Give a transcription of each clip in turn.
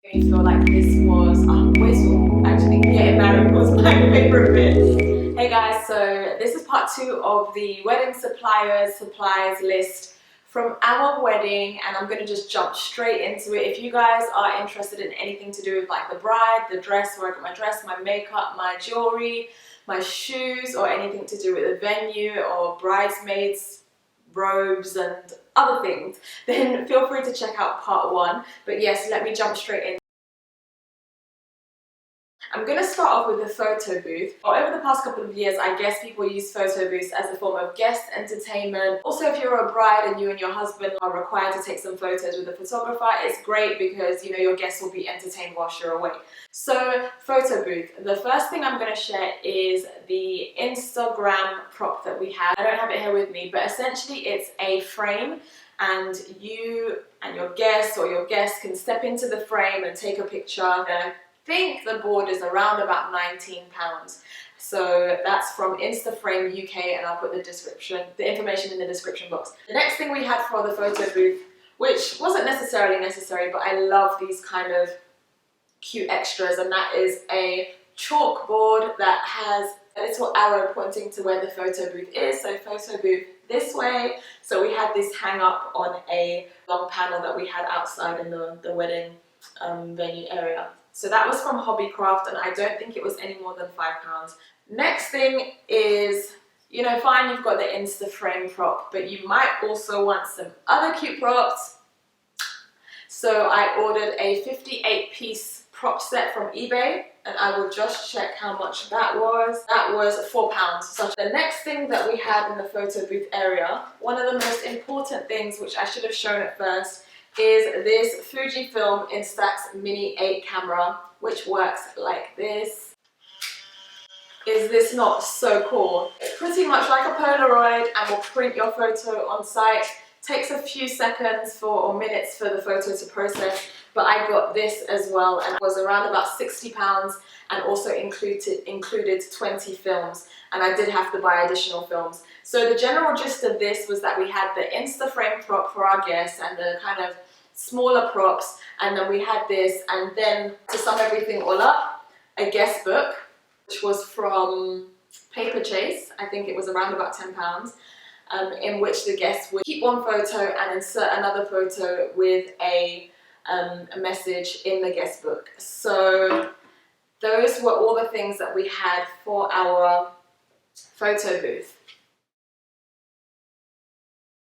I feel like this was a whistle. Actually, getting married was my favorite bit. Hey guys, so this is part 2 of the wedding supplies list from our wedding, and I'm going to just jump straight into it. If you guys are interested in anything to do with like the bride, the dress, where I got my dress, my makeup, my jewelry, my shoes, or anything to do with the venue or bridesmaids, robes and other things, then feel free to check out part 1. But yes, let me jump straight in. I'm going to start off with the photo booth. Over the past couple of years, I guess people use photo booths as a form of guest entertainment. Also, if you're a bride and you and your husband are required to take some photos with a photographer, it's great because you know your guests will be entertained whilst you're away. So, photo booth. The first thing I'm going to share is the Instagram prop that we have. I don't have it here with me, but essentially it's a frame, and you and your guests or your guests can step into the frame and take a picture. I think the board is around about £19. So that's from Instaframe UK, and I'll put the information in the description box. The next thing we had for the photo booth, which wasn't necessarily necessary, but I love these kind of cute extras, and that is a chalkboard that has a little arrow pointing to where the photo booth is. So photo booth this way. So we had this hang up on a long panel that we had outside in the wedding venue area. So that was from Hobbycraft, and I don't think it was any more than £5. Next thing is, you know, fine, you've got the Instaframe prop, but you might also want some other cute props. So I ordered a 58-piece prop set from eBay, and I will just check how much that was. That was £4. So the next thing that we had in the photo booth area, one of the most important things, which I should have shown at first, is this Fujifilm Instax Mini 8 camera, which works like this. Is this not so cool? It's pretty much like a Polaroid and will print your photo on site. Takes a few seconds or minutes for the photo to process, but I got this as well, and it was around about £60 and also included 20 films, and I did have to buy additional films. So the general gist of this was that we had the Instaframe prop for our guests and the kind of smaller props, and then we had this, and then to sum everything all up, a guest book, which was from Paper Chase. I think it was around about £10. In which the guests would keep one photo and insert another photo with a message in the guest book. So those were all the things that we had for our photo booth.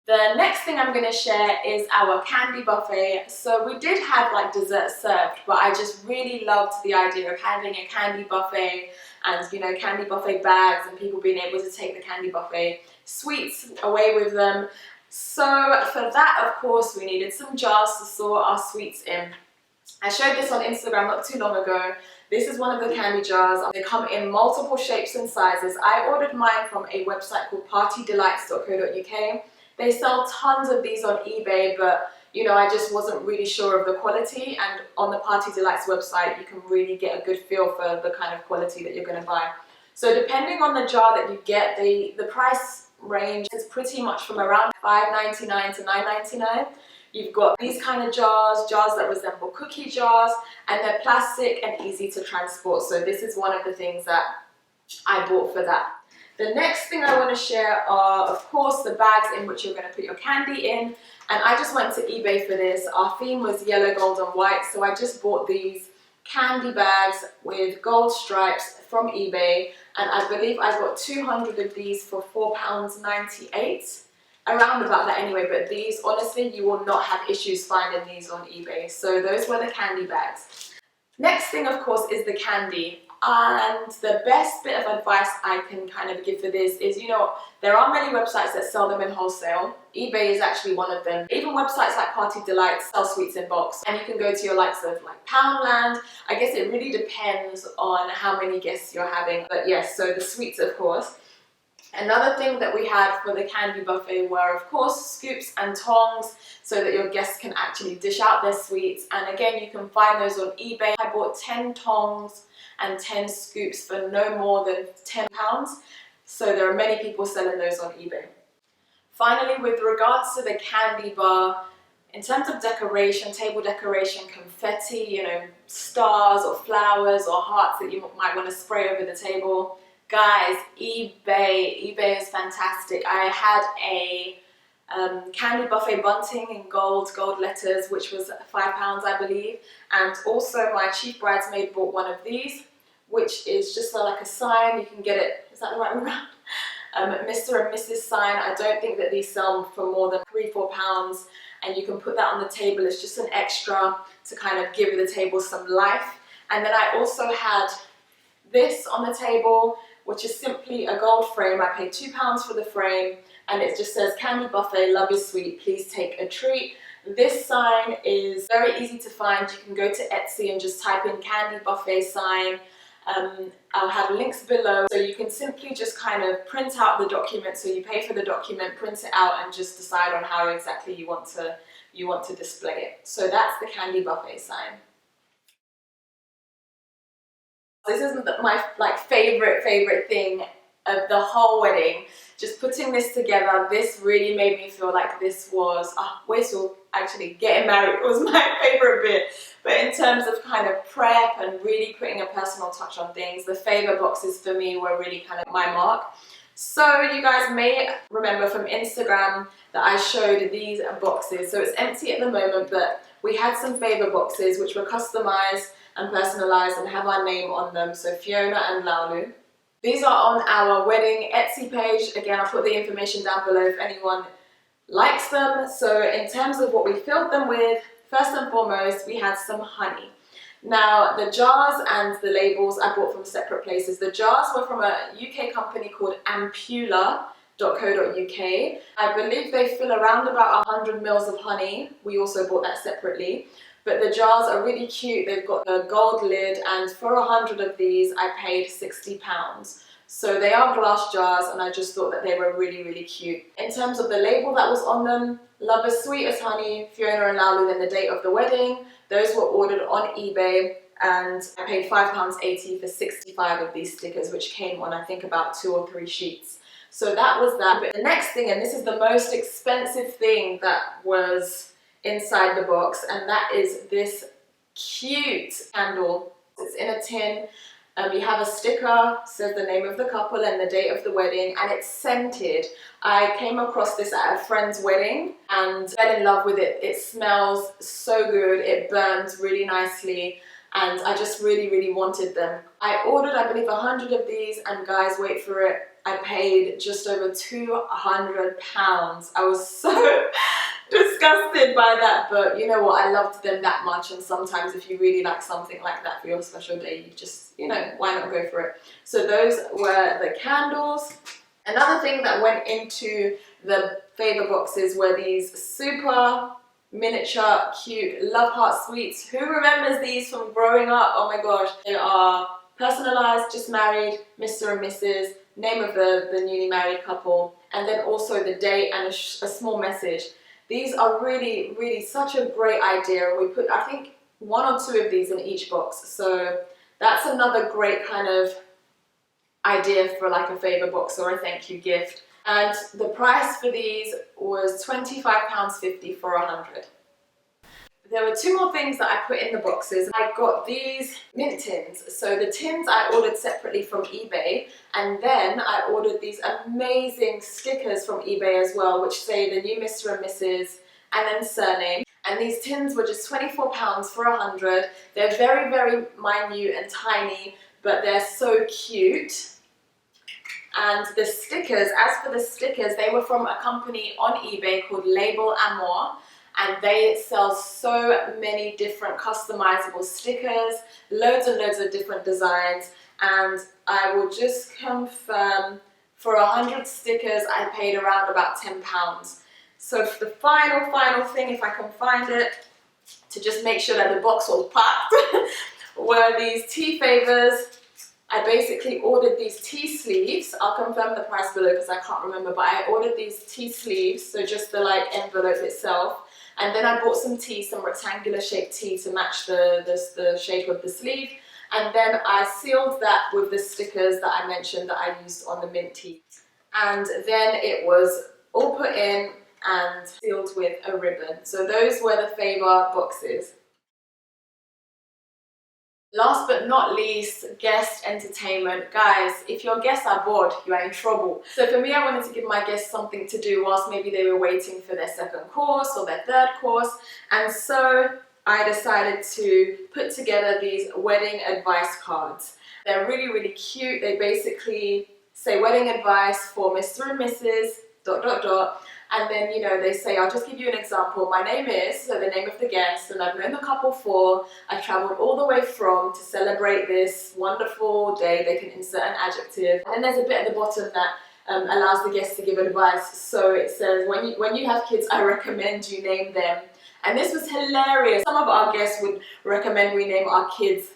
The next thing I'm going to share is our candy buffet. So we did have like dessert served, but I just really loved the idea of having a candy buffet and, you know, candy buffet bags and people being able to take the candy buffet sweets away with them. So for that, of course, we needed some jars to store our sweets in. I showed this on Instagram not too long ago. This is one of the candy jars. They come in multiple shapes and sizes. I ordered mine from a website called partydelights.co.uk. They sell tons of these on eBay, but you know, I just wasn't really sure of the quality, and on the Party Delights website you can really get a good feel for the kind of quality that you're going to buy. So depending on the jar that you get, the price range is pretty much from around $5.99 to $9.99. You've got these kind of jars that resemble cookie jars, and they're plastic and easy to transport. So this is one of the things that I bought for that. The next thing I want to share are, of course, the bags in which you're going to put your candy in. And I just went to eBay for this. Our theme was yellow, gold and white. So I just bought these candy bags with gold stripes from eBay. And I believe I got 200 of these for £4.98. Around about that anyway. But these, honestly, you will not have issues finding these on eBay. So those were the candy bags. Next thing, of course, is the candy. And the best bit of advice I can kind of give for this is, you know, there are many websites that sell them in wholesale. eBay is actually one of them. Even websites like Party Delights sell sweets in bulk. And you can go to your likes of like Poundland. I guess it really depends on how many guests you're having. But yes, so the sweets, of course. Another thing that we had for the candy buffet were, of course, scoops and tongs so that your guests can actually dish out their sweets. And again, you can find those on eBay. I bought 10 tongs and 10 scoops for no more than £10. So there are many people selling those on eBay. Finally, with regards to the candy bar, In terms of decoration, table decoration, confetti, you know, stars or flowers or hearts that you might want to spray over the table. Guys, eBay is fantastic. I had a candy buffet bunting in gold letters, which was £5, I believe. And also my chief bridesmaid bought one of these, which is just like a sign. You can get it, is that the right way around? Mr. and Mrs. sign. I don't think that these sell for more than £3–4, and you can put that on the table. It's just an extra to kind of give the table some life. And then I also had this on the table, which is simply a gold frame. I paid £2 for the frame, and it just says candy buffet, love is sweet, please take a treat. This sign is very easy to find. You can go to Etsy and just type in candy buffet sign. I'll have links below, so you can simply just kind of print out the document. So you pay for the document, print it out, and just decide on how exactly you want to display it. So that's the candy buffet sign. This isn't my favorite thing of the whole wedding. Just putting this together, this really made me feel like this was, wait till actually getting married was my favorite bit. But in terms of kind of prep and really putting a personal touch on things, the favor boxes for me were really kind of my mark. So you guys may remember from Instagram that I showed these boxes. So it's empty at the moment, but we had some favor boxes which were customized and personalized and have our name on them. So Fiona and Laulu. These are on our wedding Etsy page. Again, I'll put the information down below if anyone likes them. So in terms of what we filled them with, first and foremost, we had some honey. Now, the jars and the labels I bought from separate places. The jars were from a UK company called Ampulla.co.uk. I believe they fill around about 100 mils of honey. We also bought that separately. But the jars are really cute. They've got a gold lid, and for 100 of these, I paid £60. So they are glass jars, and I just thought that they were really cute. In terms of the label that was on them, love as sweet as honey, Fiona and Laulu, then the date of the wedding. Those were ordered on eBay, and I paid £5.80 for 65 of these stickers, which came on, I think, about 2 or 3 sheets. So that was that. But the next thing, and this is the most expensive thing that was inside the box, and that is this cute candle. It's in a tin. You have a sticker, says the name of the couple and the date of the wedding, and it's scented. I came across this at a friend's wedding and fell in love with it. It smells so good, it burns really nicely, and I just really wanted them. I ordered, I believe, 100 of these, and guys, wait for it, I paid just over £200. I was so disgusted by that, but you know what, I loved them that much, and sometimes if you really like something like that for your special day, you just, you know, why not go for it? So those were the candles. Another thing that went into the favor boxes were these super miniature cute love heart sweets. Who remembers these from growing up? Oh my gosh. They are personalized, just married, Mr. and Mrs., name of the newly married couple, and then also the date and a small message. These are really such a great idea. We put, I think, 1 or 2 of these in each box. So that's another great kind of idea for like a favor box or a thank you gift. And the price for these was £25.50 for 100. There were 2 more things that I put in the boxes. I got these mint tins. So the tins I ordered separately from eBay, and then I ordered these amazing stickers from eBay as well, which say the new Mr. and Mrs. and then surname. And these tins were just £24 for 100. They're very minute and tiny, but they're so cute. And the stickers, as for the stickers, they were from a company on eBay called Label Amour. And they sell so many different customizable stickers, loads and loads of different designs. And I will just confirm, for 100 stickers, I paid around about £10. So for the final thing, if I can find it, to just make sure that the box was packed, were these tea favors. I basically ordered these tea sleeves. I'll confirm the price below because I can't remember, but I ordered these tea sleeves, so just the like envelope itself. And then I bought some tea, some rectangular shaped tea to match the shape of the sleeve. And then I sealed that with the stickers that I mentioned that I used on the mint tea. And then it was all put in, and sealed with a ribbon. So those were the Favour boxes. Last but not least, guest entertainment. Guys, if your guests are bored, you are in trouble. So for me, I wanted to give my guests something to do whilst maybe they were waiting for their second course or their third course. And so I decided to put together these wedding advice cards. They're really, really cute. They basically say wedding advice for Mr. and Mrs. ... And then, you know, they say, I'll just give you an example. My name is, so the name of the guest, and I've known the couple for, I've travelled all the way from to celebrate this wonderful day. They can insert an adjective. And then there's a bit at the bottom that allows the guests to give advice. So it says, when you have kids, I recommend you name them. And this was hilarious. Some of our guests would recommend we name our kids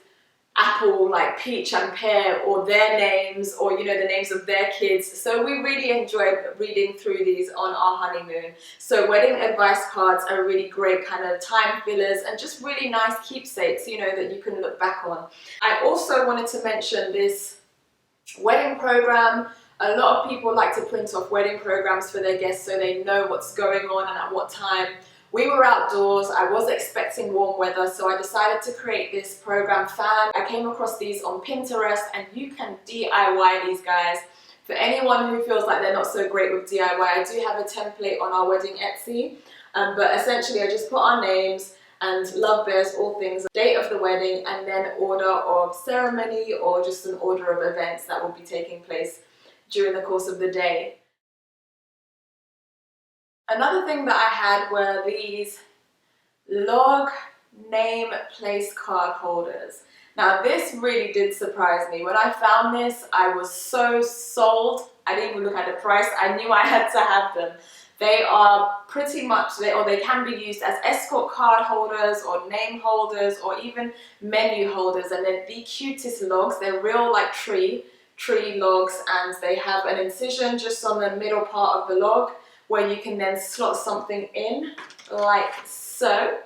Apple, like peach and pear, or their names, or, you know, the names of their kids. So we really enjoyed reading through these on our honeymoon. So wedding advice cards are really great kind of time fillers and just really nice keepsakes, you know, that you can look back on. I also wanted to mention this wedding program. A lot of people like to print off wedding programs for their guests so they know what's going on and at what time. We were outdoors, I was expecting warm weather, so I decided to create this program fan. I came across these on Pinterest, and you can DIY these, guys. For anyone who feels like they're not so great with DIY, I do have a template on our wedding Etsy, but essentially I just put our names and love bears all things, date of the wedding, and then order of ceremony or just an order of events that will be taking place during the course of the day. Another thing that I had were these log name place card holders. Now this really did surprise me. When I found this, I was so sold. I didn't even look at the price. I knew I had to have them. They are pretty much, they can be used as escort card holders or name holders or even menu holders, and they're the cutest logs. They're real like tree logs, and they have an incision just on the middle part of the log, where you can then slot something in, like so.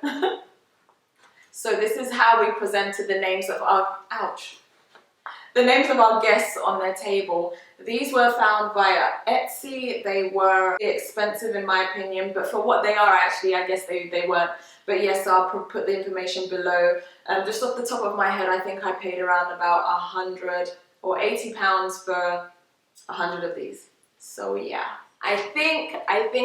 So this is how we presented the names of our, the names of our guests on their table. These were found via Etsy. They were expensive in my opinion, but for what they are actually, I guess they weren't. But yes, I'll put the information below. Just off the top of my head, I think I paid around about 100 or 80 pounds for 100 of these. So yeah. I think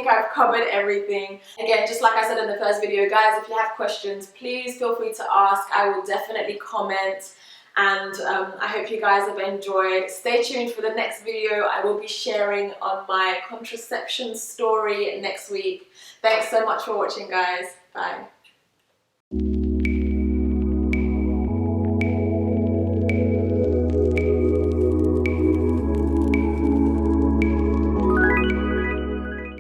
I've covered everything. Again, just like I said in the first video, guys, if you have questions, please feel free to ask. I will definitely comment, and I hope you guys have enjoyed. Stay tuned for the next video. I will be sharing on my contraception story next week. Thanks so much for watching, guys. Bye.